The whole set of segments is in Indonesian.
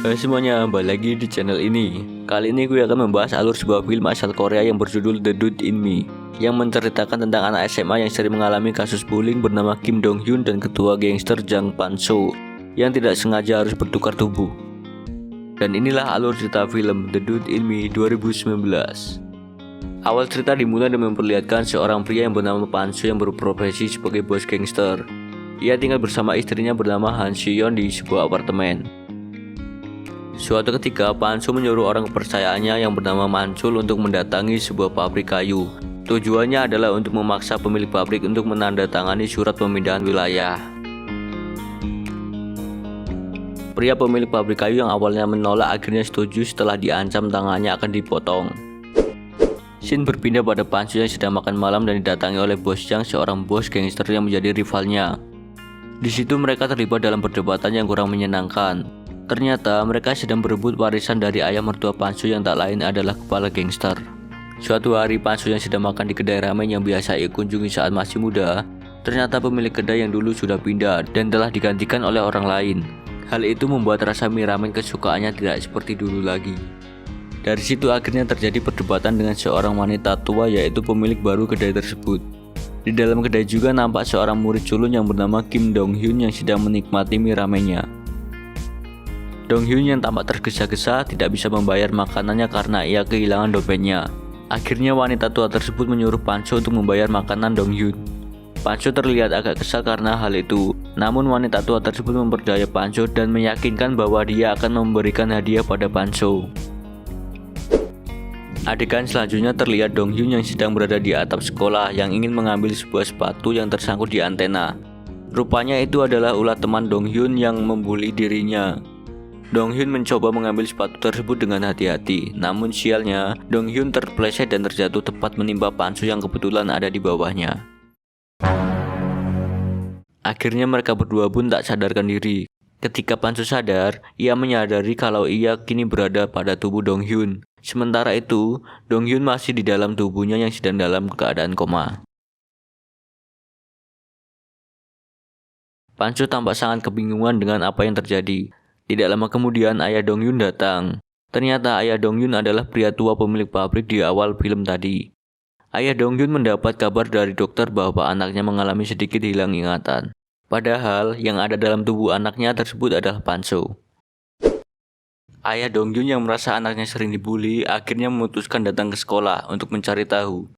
Hai semuanya, balik lagi di channel ini. Kali ini gue akan membahas alur sebuah film asal Korea yang berjudul The Dude in Me, yang menceritakan tentang anak SMA yang sering mengalami kasus bullying bernama Kim Dong Hyun dan ketua gangster Jang Pan So yang tidak sengaja harus bertukar tubuh. Dan inilah alur cerita film The Dude in Me 2019. Awal cerita dimulai dengan memperlihatkan seorang pria yang bernama Pan So yang berprofesi sebagai bos gangster. Ia tinggal bersama istrinya bernama Han Soo-yeon di sebuah apartemen. Suatu ketika, Pan So menyuruh orang kepercayaannya yang bernama Mansul untuk mendatangi sebuah pabrik kayu. Tujuannya adalah untuk memaksa pemilik pabrik untuk menandatangani surat pemindahan wilayah. Pria pemilik pabrik kayu yang awalnya menolak akhirnya setuju setelah diancam tangannya akan dipotong. Scene berpindah pada Pan So yang sedang makan malam dan didatangi oleh bos Jang, seorang bos gangster yang menjadi rivalnya. Di situ mereka terlibat dalam perdebatan yang kurang menyenangkan. Ternyata mereka sedang berebut warisan dari ayah mertua Pan So yang tak lain adalah kepala gangster. Suatu hari Pan So yang sedang makan di kedai ramen yang biasa ia kunjungi saat masih muda, ternyata pemilik kedai yang dulu sudah pindah dan telah digantikan oleh orang lain. Hal itu membuat rasa mie ramen kesukaannya tidak seperti dulu lagi. Dari situ akhirnya terjadi perdebatan dengan seorang wanita tua, yaitu pemilik baru kedai tersebut. Di dalam kedai juga nampak seorang murid culun yang bernama Kim Dong Hyun yang sedang menikmati mie ramennya. Dong Hyun yang tampak tergesa-gesa tidak bisa membayar makanannya karena ia kehilangan dompetnya. Akhirnya wanita tua tersebut menyuruh Pan So untuk membayar makanan Dong Hyun. Pan So terlihat agak kesal karena hal itu. Namun wanita tua tersebut memperdaya Pan So dan meyakinkan bahwa dia akan memberikan hadiah pada Pan So. Adegan selanjutnya terlihat Dong Hyun yang sedang berada di atap sekolah yang ingin mengambil sebuah sepatu yang tersangkut di antena. Rupanya itu adalah ulah teman Dong Hyun yang membuli dirinya. Dong Hyun mencoba mengambil sepatu tersebut dengan hati-hati, namun sialnya Dong Hyun terpeleset dan terjatuh tepat menimpa Pan So yang kebetulan ada di bawahnya. Akhirnya mereka berdua pun tak sadarkan diri. Ketika Pan So sadar, ia menyadari kalau ia kini berada pada tubuh Dong Hyun. Sementara itu, Dong Hyun masih di dalam tubuhnya yang sedang dalam keadaan koma. Pan So tampak sangat kebingungan dengan apa yang terjadi. Tidak lama kemudian ayah Dong Hyun datang. Ternyata ayah Dong Hyun adalah pria tua pemilik pabrik di awal film tadi. Ayah Dong Hyun mendapat kabar dari dokter bahwa anaknya mengalami sedikit hilang ingatan. Padahal yang ada dalam tubuh anaknya tersebut adalah Pan So. Ayah Dong Hyun yang merasa anaknya sering dibully akhirnya memutuskan datang ke sekolah untuk mencari tahu.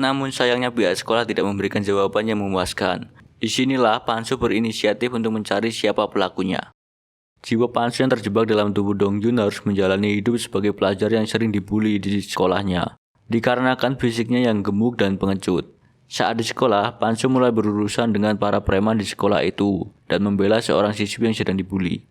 Namun sayangnya pihak sekolah tidak memberikan jawaban yang memuaskan. Disinilah Pan So berinisiatif untuk mencari siapa pelakunya. Jiwa Pan So yang terjebak dalam tubuh Dong Hyun harus menjalani hidup sebagai pelajar yang sering dibully di sekolahnya, dikarenakan fisiknya yang gemuk dan pengecut. Saat di sekolah, Pan So mulai berurusan dengan para preman di sekolah itu dan membela seorang siswi yang sedang dibully.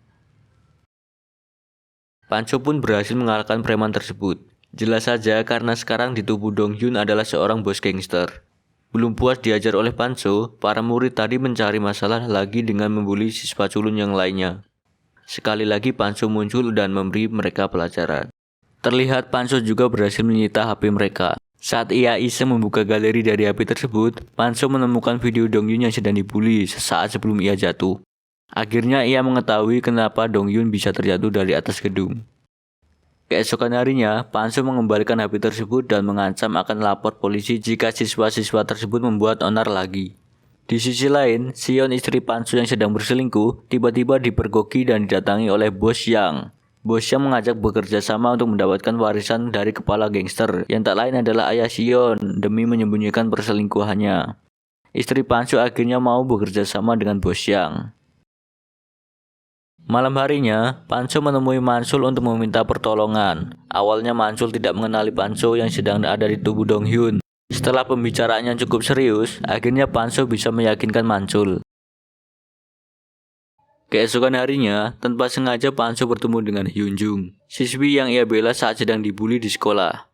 Pan So pun berhasil mengalahkan preman tersebut. Jelas saja karena sekarang di tubuh Dong Hyun adalah seorang bos gangster. Belum puas diajar oleh Pan So, para murid tadi mencari masalah lagi dengan membuli siswa culun yang lainnya. Sekali lagi Pan So muncul dan memberi mereka pelajaran. Terlihat Pan So juga berhasil menyita HP mereka. Saat ia iseng membuka galeri dari HP tersebut, Pan So menemukan video Dong Hyun yang sedang dibully sesaat sebelum ia jatuh. Akhirnya ia mengetahui kenapa Dong Hyun bisa terjatuh dari atas gedung. Keesokan harinya, Pan So mengembalikan HP tersebut dan mengancam akan lapor polisi jika siswa-siswa tersebut membuat onar lagi. Di sisi lain, Sion istri Pan So yang sedang berselingkuh tiba-tiba dipergoki dan didatangi oleh bos Yang. Bos Yang mengajak bekerja sama untuk mendapatkan warisan dari kepala gangster yang tak lain adalah ayah Sion demi menyembunyikan perselingkuhannya. Istri Pan So akhirnya mau bekerja sama dengan bos Yang. Malam harinya, Pan So menemui Mansul untuk meminta pertolongan. Awalnya Mansul tidak mengenali Pan So yang sedang ada di tubuh Dong Hyun. Setelah pembicaraannya cukup serius, akhirnya Pan So bisa meyakinkan Mansul. Keesokan harinya, tanpa sengaja Pan So bertemu dengan Hyun Jung, siswi yang ia bela saat sedang dibully di sekolah.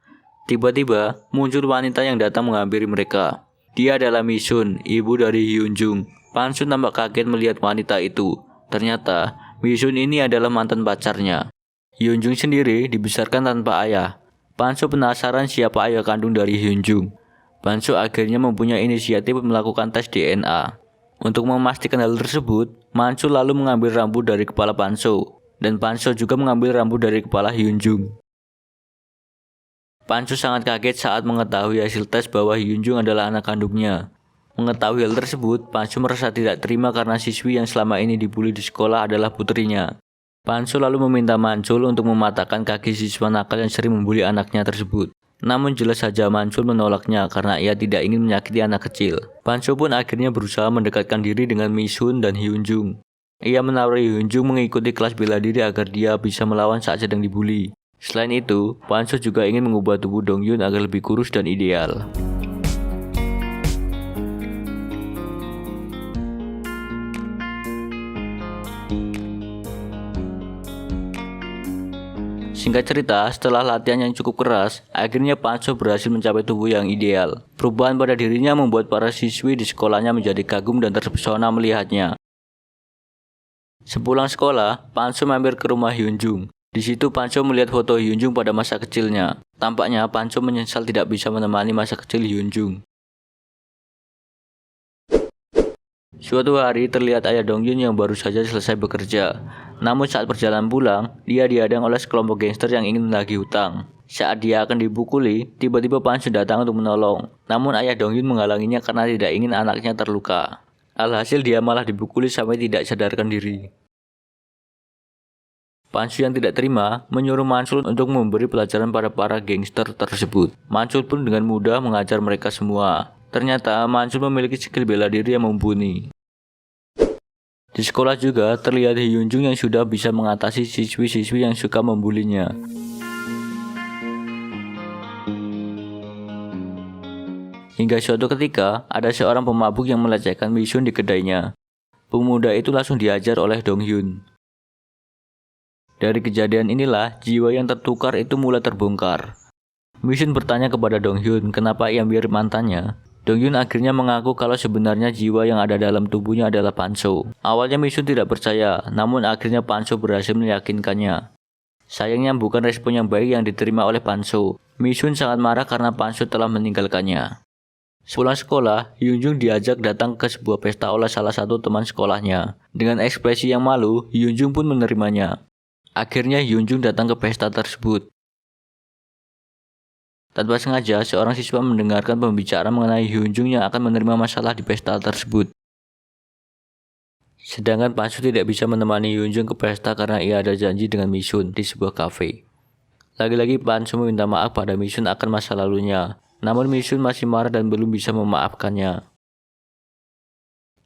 Tiba-tiba, muncul wanita yang datang menghampiri mereka. Dia adalah Mi Sun, ibu dari Hyun Jung. Pan So nampak kaget melihat wanita itu. Ternyata, Mi Sun ini adalah mantan pacarnya. Hyun Jung sendiri dibesarkan tanpa ayah. Pan So penasaran siapa ayah kandung dari Hyun Jung. Pan So akhirnya mempunyai inisiatif melakukan tes DNA. Untuk memastikan hal tersebut, Mansul lalu mengambil rambut dari kepala Pan So. dan Pancho juga mengambil rambut dari kepala Hyunjung. Pancho sangat kaget saat mengetahui hasil tes bahwa Hyunjung adalah anak kandungnya. Mengetahui hal tersebut, Pancho merasa tidak terima karena siswi yang selama ini dibully di sekolah adalah putrinya. Pancho lalu meminta Manchul untuk mematahkan kaki siswa nakal yang sering membuli anaknya tersebut. Namun jelas saja Manchul menolaknya karena ia tidak ingin menyakiti anak kecil. Pancho pun akhirnya berusaha mendekatkan diri dengan Misun dan Hyunjung. Ia menawari Hyunjung mengikuti kelas bela diri agar dia bisa melawan saat sedang dibully. Selain itu, Pancho juga ingin mengubah tubuh Dongyun agar lebih kurus dan ideal. Singkat cerita, setelah latihan yang cukup keras, akhirnya Pancho berhasil mencapai tubuh yang ideal. Perubahan pada dirinya membuat para siswi di sekolahnya menjadi kagum dan terpesona melihatnya. Sepulang sekolah, Pancho mampir ke rumah Hyunjung. Di situ Pancho melihat foto Hyunjung pada masa kecilnya. Tampaknya Pancho menyesal tidak bisa menemani masa kecil Hyunjung. Suatu hari terlihat ayah Dongyun yang baru saja selesai bekerja. Namun saat perjalanan pulang, dia dihadang oleh sekelompok gangster yang ingin menagih hutang. Saat dia akan dipukuli, tiba-tiba Pancho datang untuk menolong. Namun ayah Dongyun menghalanginya karena tidak ingin anaknya terluka. Alhasil dia malah dipukuli sampai tidak sadarkan diri. Pancho yang tidak terima menyuruh Manchul untuk memberi pelajaran pada para gangster tersebut. Manchul pun dengan mudah mengajar mereka semua. Ternyata Manchul memiliki skill bela diri yang mumpuni. Di sekolah juga terlihat Hyunjung yang sudah bisa mengatasi siswi-siswi yang suka membulinya. Hingga suatu ketika ada seorang pemabuk yang melecehkan Misun di kedainya. Pemuda itu langsung diajar oleh Donghyun. Dari kejadian inilah jiwa yang tertukar itu mulai terbongkar. Misun bertanya kepada Donghyun kenapa ia mirip mantannya. Dongyun akhirnya mengaku kalau sebenarnya jiwa yang ada dalam tubuhnya adalah Pancho. Awalnya Misun tidak percaya, namun akhirnya Pancho berhasil meyakinkannya. Sayangnya bukan respon yang baik yang diterima oleh Pancho. Misun sangat marah karena Pancho telah meninggalkannya. Sepulang sekolah, Hyunjung diajak datang ke sebuah pesta oleh salah satu teman sekolahnya. Dengan ekspresi yang malu, Hyunjung pun menerimanya. Akhirnya Hyunjung datang ke pesta tersebut. Tanpa sengaja, seorang siswa mendengarkan pembicaraan mengenai Hyunjung yang akan menerima masalah di pesta tersebut. Sedangkan Pancho tidak bisa menemani Hyunjung ke pesta karena ia ada janji dengan Misun di sebuah kafe. Lagi-lagi Pancho meminta maaf pada Misun akan masa lalunya. Namun Misun masih marah dan belum bisa memaafkannya.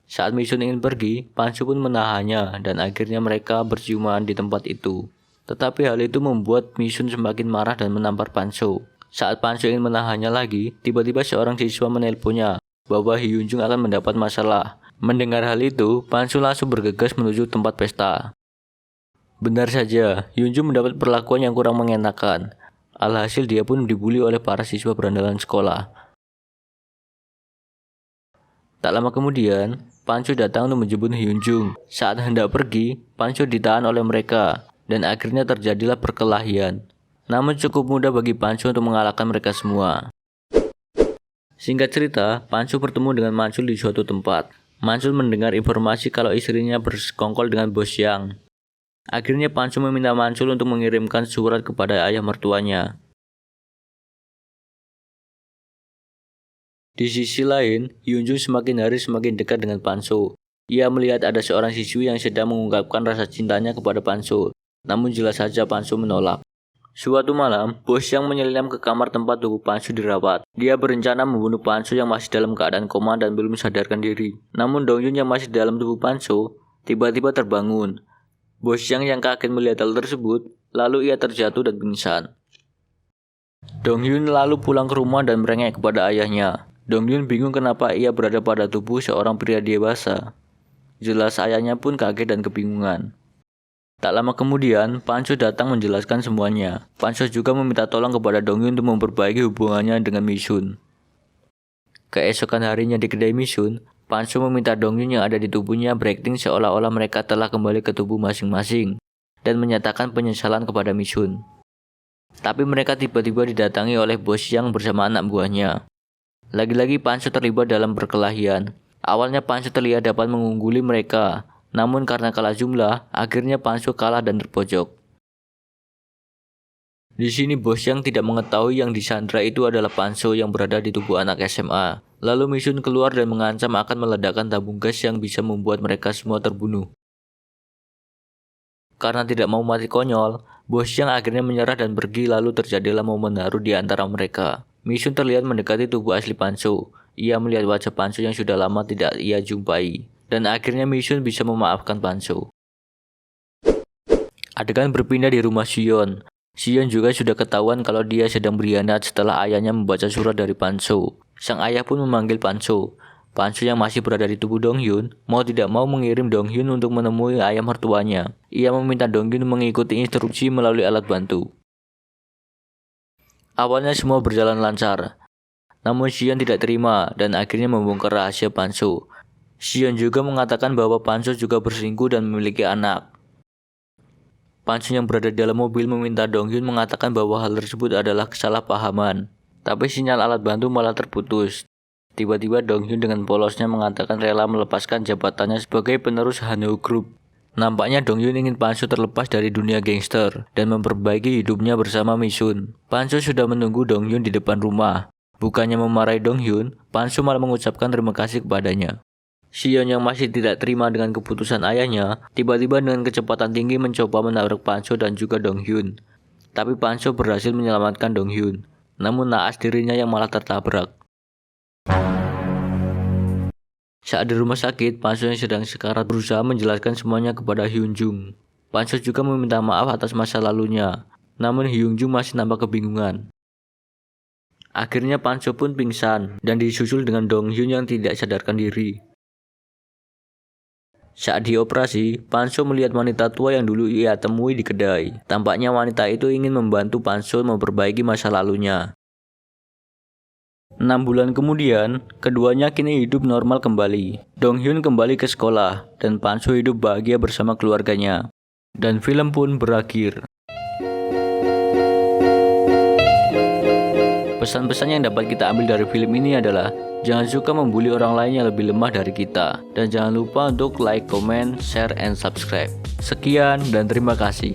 Saat Misun ingin pergi, Pancho pun menahannya dan akhirnya mereka berciuman di tempat itu. Tetapi hal itu membuat Misun semakin marah dan menampar Pancho. Saat Pancho ingin menahannya lagi, tiba-tiba seorang siswa menelponnya bahwa Hyunjung akan mendapat masalah. Mendengar hal itu, Pancho langsung bergegas menuju tempat pesta. Benar saja, Hyunjung mendapat perlakuan yang kurang mengenakan. Alhasil dia pun dibully oleh para siswa berandalan sekolah. Tak lama kemudian, Pancho datang untuk menjemput Hyunjung. Saat hendak pergi, Pancho ditahan oleh mereka, dan akhirnya terjadilah perkelahian. Namun cukup mudah bagi Pancho untuk mengalahkan mereka semua. Singkat cerita, Pancho bertemu dengan Manchul di suatu tempat. Manchul mendengar informasi kalau istrinya bersekongkol dengan bos Yang. Akhirnya Pancho meminta Manchul untuk mengirimkan surat kepada ayah mertuanya. Di sisi lain, Hyunjung semakin hari semakin dekat dengan Pancho. Ia melihat ada seorang siswi yang sedang mengungkapkan rasa cintanya kepada Pancho. Namun jelas saja Pancho menolak. Suatu malam, bos Yang menyelinap ke kamar tempat tubuh Pancho dirawat. Dia berencana membunuh Pancho yang masih dalam keadaan koma dan belum sadarkan diri. Namun Dongyun yang masih dalam tubuh Pancho tiba-tiba terbangun. Bos Yang kaget melihat hal tersebut, lalu ia terjatuh dan pingsan. Dongyun lalu pulang ke rumah dan merengek kepada ayahnya. Dongyun bingung kenapa ia berada pada tubuh seorang pria dewasa. Jelas ayahnya pun kaget dan kebingungan. Tak lama kemudian, Pancho datang menjelaskan semuanya. Pancho juga meminta tolong kepada Dongyun untuk memperbaiki hubungannya dengan Misun. Keesokan harinya di kedai Misun, Pancho meminta Dongyun yang ada di tubuhnya berakting seolah-olah mereka telah kembali ke tubuh masing-masing dan menyatakan penyesalan kepada Misun. Tapi mereka tiba-tiba didatangi oleh bos Yang bersama anak buahnya. Lagi-lagi Pancho terlibat dalam perkelahian. Awalnya Pancho terlihat dapat mengungguli mereka, Namun karena kalah jumlah, akhirnya Pan Shou kalah dan terpojok. Di sini Bos Yang tidak mengetahui yang disandra itu adalah Pan Shou yang berada di tubuh anak SMA. Lalu Mi Shun keluar dan mengancam akan meledakkan tabung gas yang bisa membuat mereka semua terbunuh. Karena tidak mau mati konyol, Bos Yang akhirnya menyerah dan pergi, lalu terjadilah momen haru di antara mereka. Mi Shun terlihat mendekati tubuh asli Pan Shou. Ia melihat wajah Pan Shou yang sudah lama tidak ia jumpai. Dan akhirnya Mi Shun bisa memaafkan Pan Shou. Adegan berpindah di rumah Xion. Xion juga sudah ketahuan kalau dia sedang berkhianat setelah ayahnya membaca surat dari Pan Shou. Sang ayah pun memanggil Pan Shou. Pan Shou yang masih berada di tubuh Dong Hyun mau tidak mau mengirim Dong Hyun untuk menemui ayah mertuanya. Ia meminta Dong Hyun mengikuti instruksi melalui alat bantu. Awalnya semua berjalan lancar. Namun Xion tidak terima dan akhirnya membongkar rahasia Pan Shou. Xion juga mengatakan bahwa Pan Shou juga berselingkuh dan memiliki anak. Pan Shou yang berada di dalam mobil meminta Dong Hyun mengatakan bahwa hal tersebut adalah kesalahpahaman. Tapi sinyal alat bantu malah terputus. Tiba-tiba Dong Hyun dengan polosnya mengatakan rela melepaskan jabatannya sebagai penerus Hanwoo Group. Nampaknya Dong Hyun ingin Pan Shou terlepas dari dunia gangster dan memperbaiki hidupnya bersama Mi Shun. Pan Shou sudah menunggu Dong Hyun di depan rumah. Bukannya memarahi Dong Hyun, Pan Shou malah mengucapkan terima kasih kepadanya. Xion yang masih tidak terima dengan keputusan ayahnya, tiba-tiba dengan kecepatan tinggi mencoba menabrak Pan Shou dan juga Dong Hyun. Tapi Pan Shou berhasil menyelamatkan Dong Hyun, namun naas dirinya yang malah tertabrak. Saat di rumah sakit, Pan Shou yang sedang sekarat berusaha menjelaskan semuanya kepada Hyun Jung. Pan Shou juga meminta maaf atas masa lalunya, namun Hyun Jung masih nampak kebingungan. Akhirnya Pan Shou pun pingsan dan disusul dengan Dong Hyun yang tidak sadarkan diri. Saat dioperasi, Pan Shou melihat wanita tua yang dulu ia temui di kedai. Tampaknya wanita itu ingin membantu Pan Shou memperbaiki masa lalunya. 6 bulan kemudian, keduanya kini hidup normal kembali. Dong Hyun kembali ke sekolah, dan Pan Shou hidup bahagia bersama keluarganya. Dan film pun berakhir. Pesan-pesan yang dapat kita ambil dari film ini adalah jangan suka membuli orang lain yang lebih lemah dari kita. Dan jangan lupa untuk like, comment, share, and subscribe. Sekian dan terima kasih.